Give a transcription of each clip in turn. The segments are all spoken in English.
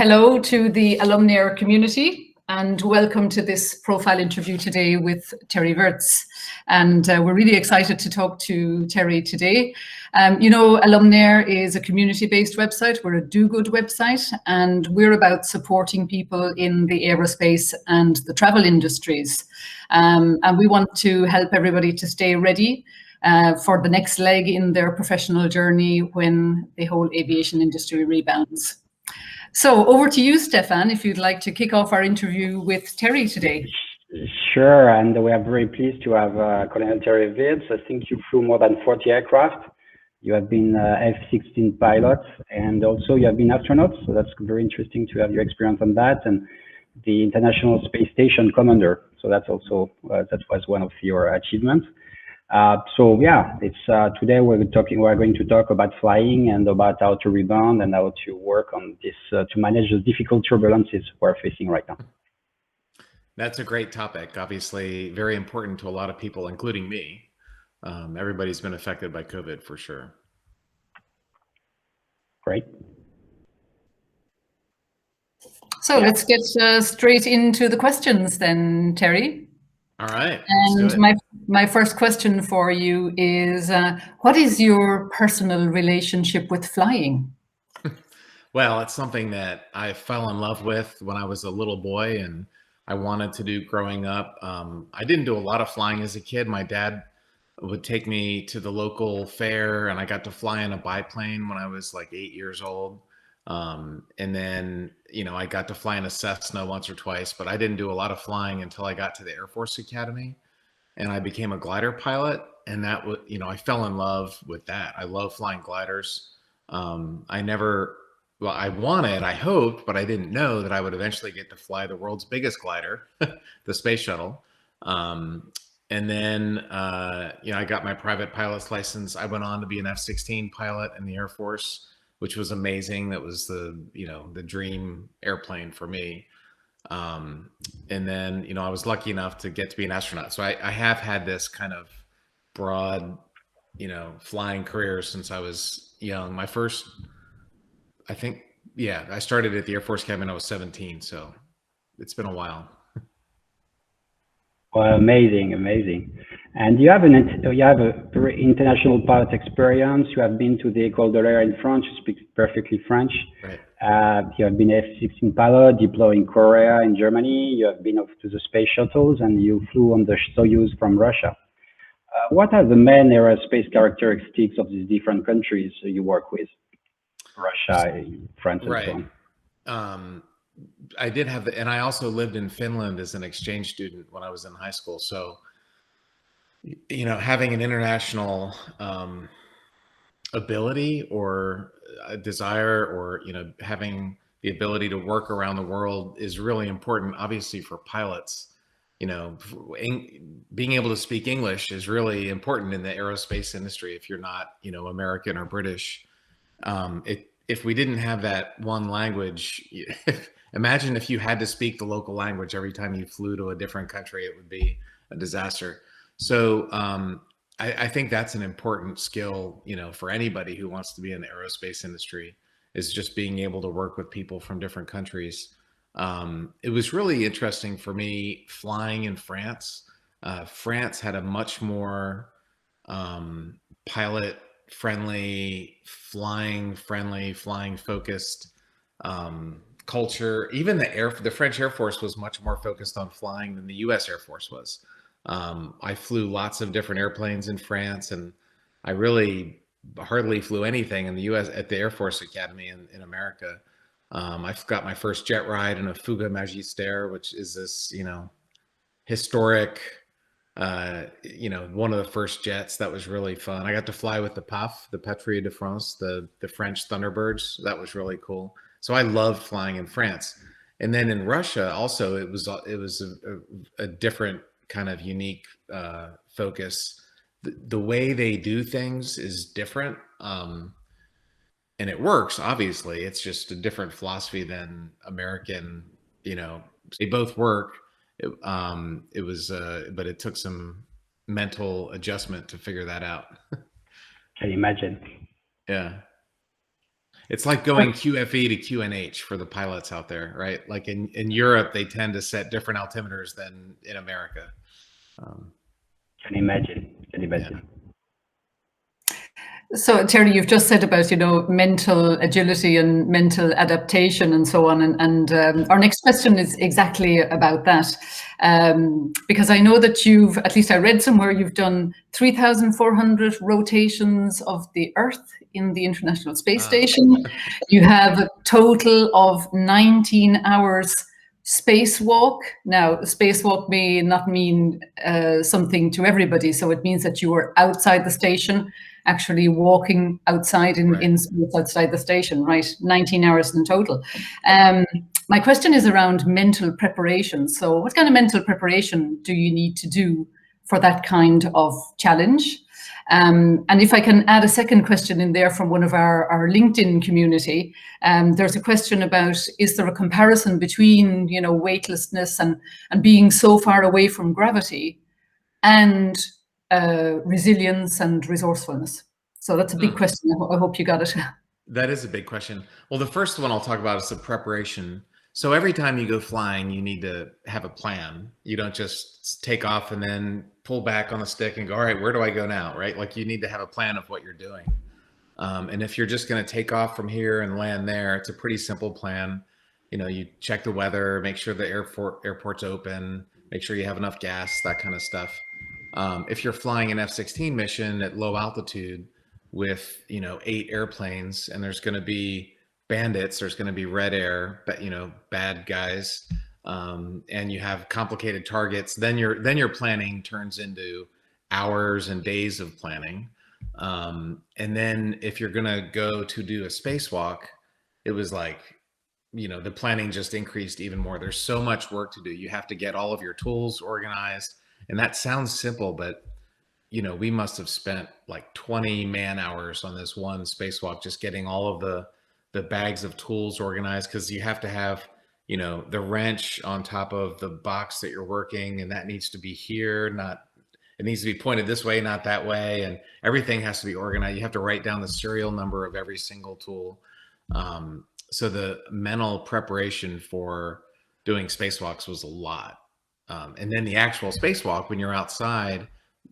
hello to the Alumnair community and welcome to this profile interview today with Terry Virts. And we're really excited to talk to Terry today. Alumnair is a community-based website. We're a do-good website, and we're about supporting people in the aerospace and the travel industries. And we want to help everybody to stay ready for the next leg in their professional journey when the whole aviation industry rebounds. So over to you, Stefan, if you'd like to kick off our interview with Terry today. Sure, and we are very pleased to have Col Terry Virts. I think you flew more than 40 aircraft. You have been F-16 pilot, and also you have been astronaut, so that's very interesting to have your experience on that, and the International Space Station commander. So that's also, that was one of your achievements. So yeah, it's today we're going to talk about flying and about how to rebound and how to work on this to manage the difficult turbulences we're facing right now. That's a great topic. Obviously, very important to a lot of people, including me. Everybody's been affected by COVID for sure. Great. So let's get straight into the questions then, Terry. All right. And my first question for you is, what is your personal relationship with flying? Well, it's something that I fell in love with when I was a little boy and I wanted to do growing up. I didn't do a lot of flying as a kid. My dad would take me to the local fair and I got to fly in a biplane when I was like 8 years old. And then, I got to fly in a Cessna once or twice, but I didn't do a lot of flying until I got to the Air Force Academy and I became a glider pilot. And that was, I fell in love with that. I love flying gliders. I hoped, but I didn't know that I would eventually get to fly the world's biggest glider, the space shuttle. And then, I got my private pilot's license. I went on to be an F-16 pilot in the Air Force, which was amazing. That was the dream airplane for me. And then, I was lucky enough to get to be an astronaut. So I have had this kind of broad, flying career since I was young. My first, I started at the Air Force Academy when I was 17. So it's been a while. Well, amazing. And you have a very international pilot experience. You have been to the Col Terry in France. You speak perfectly French. Right. You have been F-16 pilot, deployed in Korea, in Germany. You have been off to the space shuttles, and you flew on the Soyuz from Russia. What are the main aerospace characteristics of these different countries you work with? Russia, France, and so on. I did have, and I also lived in Finland as an exchange student when I was in high school. So, having an international ability or a desire or, having the ability to work around the world is really important, obviously, for pilots. Being able to speak English is really important in the aerospace industry if you're not, American or British. If we didn't have that one language, imagine if you had to speak the local language every time you flew to a different country, it would be a disaster. So I think that's an important skill, for anybody who wants to be in the aerospace industry, is just being able to work with people from different countries. It was really interesting for me flying in France. France had a much more pilot friendly, flying focused culture. Even the French Air Force was much more focused on flying than the US Air Force was. I flew lots of different airplanes in France, and I really hardly flew anything in the US at the Air Force Academy in America. I got my first jet ride in a Fuga Magister, which is this, historic, one of the first jets. That was really fun. I got to fly with the PAF, the Patrouille de France, the French Thunderbirds. That was really cool. So I loved flying in France. And then in Russia, also, it was a different kind of unique focus. The way they do things is different. And it works, obviously. It's just a different philosophy than American, they both work. But it took some mental adjustment to figure that out. Can you imagine? Yeah. It's like going QFE to QNH for the pilots out there, right? Like in Europe, they tend to set different altimeters than in America. Can imagine. Yeah. So Terry, you've just said about, mental agility and mental adaptation and so on. And our next question is exactly about that. Because I know that at least I read somewhere, you've done 3,400 rotations of the Earth in the International Space Station. You have a total of 19 hours spacewalk. Now, spacewalk may not mean something to everybody. So it means that you were outside the station, actually walking outside in space outside the station, right? 19 hours in total. My question is around mental preparation. So what kind of mental preparation do you need to do for that kind of challenge? And if I can add a second question in there from one of our LinkedIn community, there's a question about, is there a comparison between, weightlessness and being so far away from gravity and resilience and resourcefulness? So that's a big question. I hope you got it. That is a big question. Well, the first one I'll talk about is the preparation. So every time you go flying, you need to have a plan. You don't just take off and then pull back on the stick and go, all right, where do I go now, right? Like you need to have a plan of what you're doing. And if you're just going to take off from here and land there, it's a pretty simple plan. You check the weather, make sure the airport's open, make sure you have enough gas, that kind of stuff. If you're flying an F-16 mission at low altitude with, 8 airplanes, and there's going to be bandits, there's going to be red air, but bad guys, and you have complicated targets, then your planning turns into hours and days of planning. And then if you're going to go to do a spacewalk, it was like, the planning just increased even more. There's so much work to do. You have to get all of your tools organized. And that sounds simple, but we must have spent like 20 man hours on this one spacewalk, just getting all of the bags of tools organized, because you have to have, the wrench on top of the box that you're working, and that needs to be here, it needs to be pointed this way, not that way, and everything has to be organized. You have to write down the serial number of every single tool. So the mental preparation for doing spacewalks was a lot. And then the actual spacewalk, when you're outside,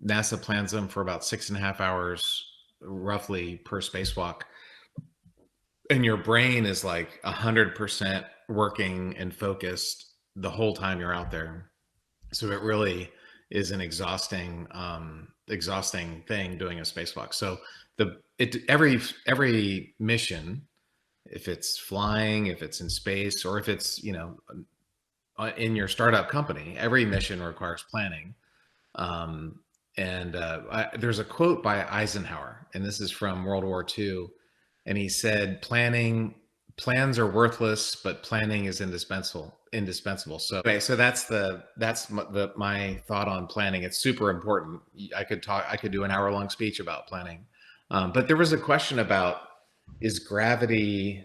NASA plans them for about 6.5 hours roughly per spacewalk. And your brain is like 100% working and focused the whole time you're out there. So it really is an exhausting thing doing a spacewalk. So every mission, if it's flying, if it's in space, or if it's, in your startup company, every mission requires planning. There's a quote by Eisenhower, and this is from World War II. And he said, plans are worthless, but planning is indispensable. So that's my thought on planning. It's super important. I could do an hour-long speech about planning. But there was a question about, is gravity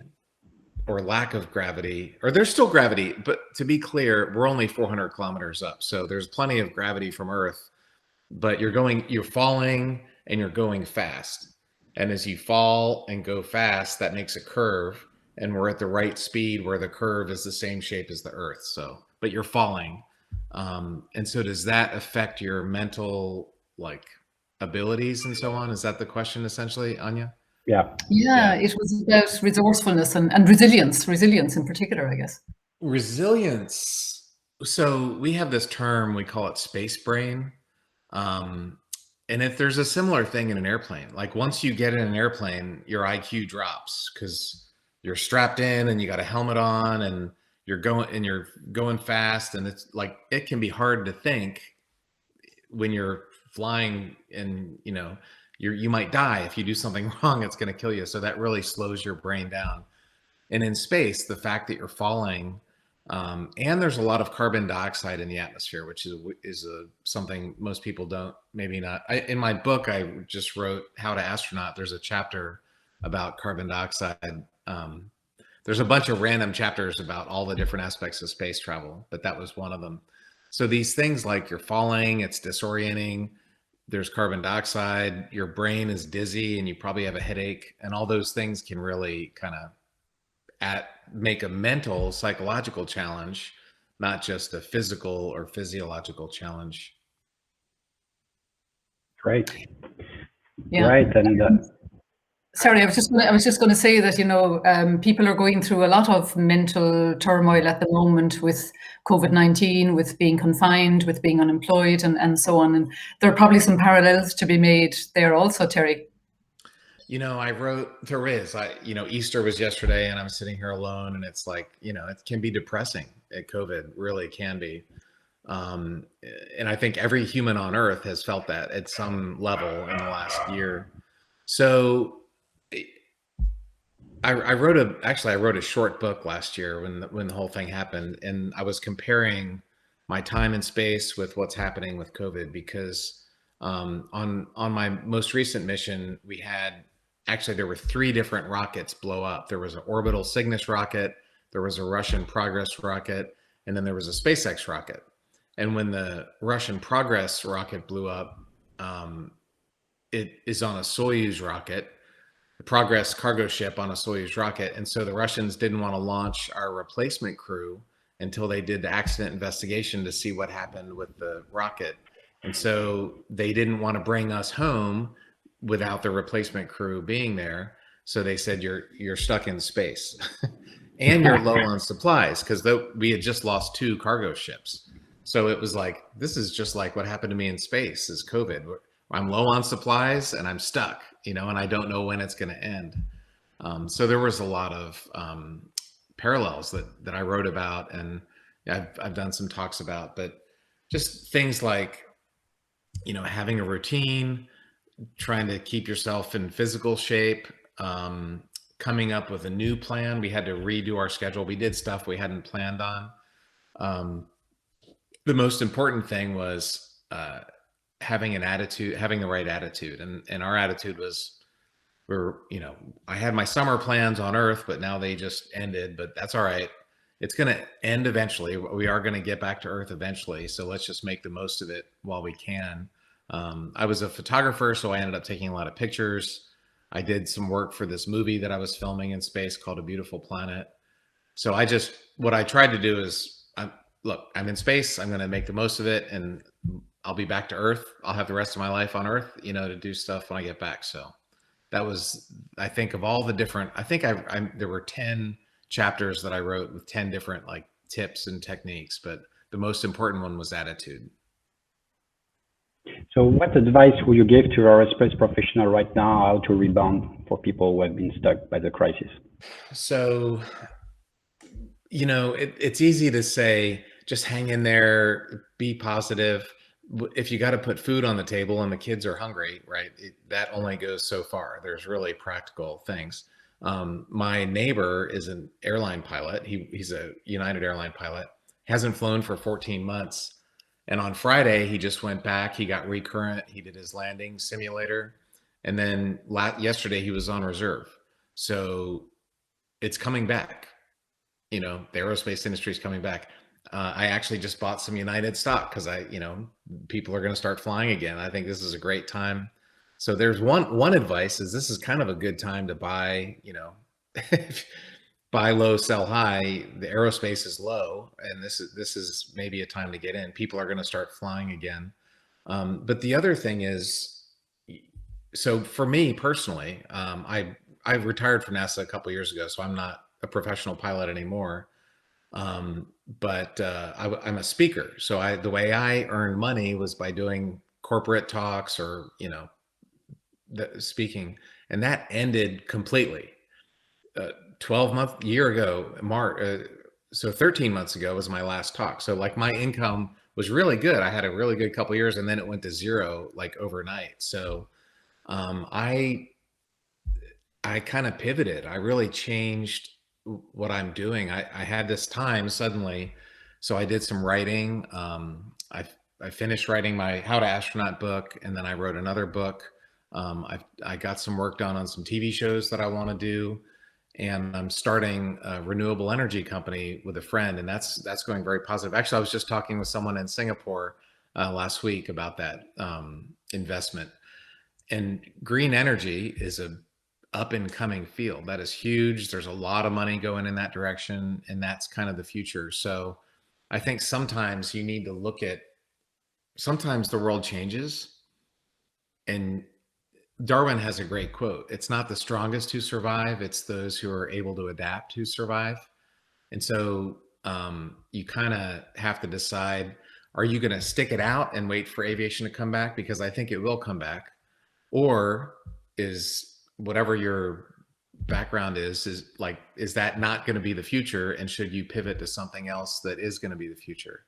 or lack of gravity, or there's still gravity, but to be clear, we're only 400 kilometers up. So there's plenty of gravity from Earth, but you're falling and you're going fast. And as you fall and go fast, that makes a curve, and we're at the right speed where the curve is the same shape as the Earth. So, but you're falling. And so does that affect your mental abilities and so on? Is that the question essentially, Anya? Yeah. It was about resourcefulness and resilience in particular, I guess. Resilience. So we have this term, we call it space brain. And if there's a similar thing in an airplane, like once you get in an airplane, your IQ drops because you're strapped in and you got a helmet on and you're going fast. And it's like, it can be hard to think when you're flying, and you might die if you do something wrong, it's going to kill you. So that really slows your brain down. And in space, the fact that you're falling, and there's a lot of carbon dioxide in the atmosphere, which is something most people don't, maybe not. In my book, I just wrote How to Astronaut. There's a chapter about carbon dioxide. There's a bunch of random chapters about all the different aspects of space travel, but that was one of them. So these things, like you're falling, it's disorienting. there's carbon dioxide, your brain is dizzy, and you probably have a headache, and all those things can really kind of make a mental, psychological challenge, not just a physical or physiological challenge. Great. Yeah. Right. And sorry, I was just going to say that, you know, people are going through a lot of mental turmoil at the moment with COVID-19, with being confined, with being unemployed, and so on. And there are probably some parallels to be made there also, Terry. You know, there is, Easter was yesterday, and I'm sitting here alone, and it's like, you know, it can be depressing. COVID really can be. And I think every human on earth has felt that at some level in the last year. So I wrote a short book last year when the whole thing happened, and I was comparing my time in space with what's happening with COVID, because on my most recent mission, there were 3 different rockets blow up. There was an orbital Cygnus rocket, there was a Russian Progress rocket, and then there was a SpaceX rocket. And when the Russian Progress rocket blew up, it is on a Soyuz rocket, the Progress cargo ship on a Soyuz rocket. And so the Russians didn't want to launch our replacement crew until they did the accident investigation to see what happened with the rocket. And so they didn't want to bring us home without the replacement crew being there. So they said, you're stuck in space and you're low on supplies, because we had just lost 2 cargo ships. So it was like, this is just like what happened to me in space is COVID. I'm low on supplies and I'm stuck, you know, and I don't know when it's going to end. So there was a lot of parallels that I wrote about, and I've done some talks about, but just things like, you know, having a routine, trying to keep yourself in physical shape, coming up with a new plan. We had to redo our schedule. We did stuff we hadn't planned on. The most important thing was having the right attitude. And our attitude was, I had my summer plans on Earth, but now they just ended, but that's all right. It's going to end eventually. We are going to get back to Earth eventually. So let's just make the most of it while we can. I was a photographer, so I ended up taking a lot of pictures. I did some work for this movie that I was filming in space called A Beautiful Planet. So what I tried to do is, I'm in space, I'm going to make the most of it, and I'll be back to Earth. I'll have the rest of my life on Earth, you know, to do stuff when I get back. So that was, I think, of all the different, there were 10 chapters that I wrote with 10 different like tips and techniques, but the most important one was attitude. So what advice would you give to our aerospace professional right now, how to rebound for people who have been stuck by the crisis? So, you know, it's easy to say, just hang in there, be positive. If you got to put food on the table and the kids are hungry, right, that only goes so far. There's really practical things. My neighbor is an airline pilot. He's a United airline pilot, hasn't flown for 14 months. And on Friday, he just went back. He got recurrent. He did his landing simulator. And then yesterday, he was on reserve. So it's coming back. You know, the aerospace industry is coming back. I actually just bought some United stock because people are going to start flying again. I think this is a great time. So there's one advice is this is kind of a good time to buy, buy low, sell high. The aerospace is low, and this is maybe a time to get in. People are going to start flying again. But the other thing is, so for me personally, I retired from NASA a couple years ago, so I'm not a professional pilot anymore. But I'm a speaker. So the way I earned money was by doing corporate talks or, speaking, and that ended completely. 12-year ago, so 13 months ago was my last talk. So like my income was really good. I had a really good couple of years, and then it went to zero like overnight. So I kind of pivoted. I really changed what I'm doing. I had this time suddenly, so I did some writing. I finished writing my How to Astronaut book, and then I wrote another book. I got some work done on some TV shows that I want to do, and I'm starting a renewable energy company with a friend, and that's going very positive. Actually, I was just talking with someone in Singapore last week about that investment. And green energy is a up and coming field that is huge. There's a lot of money going in that direction, and that's kind of the future. So I think sometimes you need to look at, sometimes the world changes, and Darwin has a great quote. It's not the strongest who survive, it's those who are able to adapt who survive. And so you kind of have to decide, are you going to stick it out and wait for aviation to come back? Because I think it will come back. Or is whatever your background is that not going to be the future? And should you pivot to something else that is going to be the future?